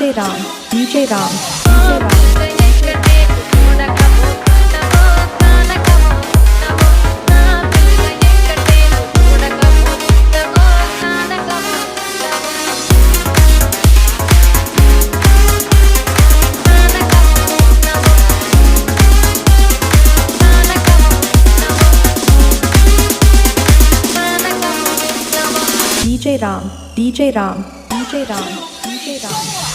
DJ Ram, DJ Ram, DJ Ram. DJ Ram, DJ Ram, DJ Ram, DJ Ram.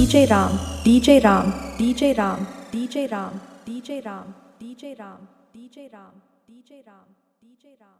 DJ Ram, DJ Ram, DJ Ram, DJ Ram, DJ Ram, DJ Ram, DJ Ram, DJ Ram, DJ Ram.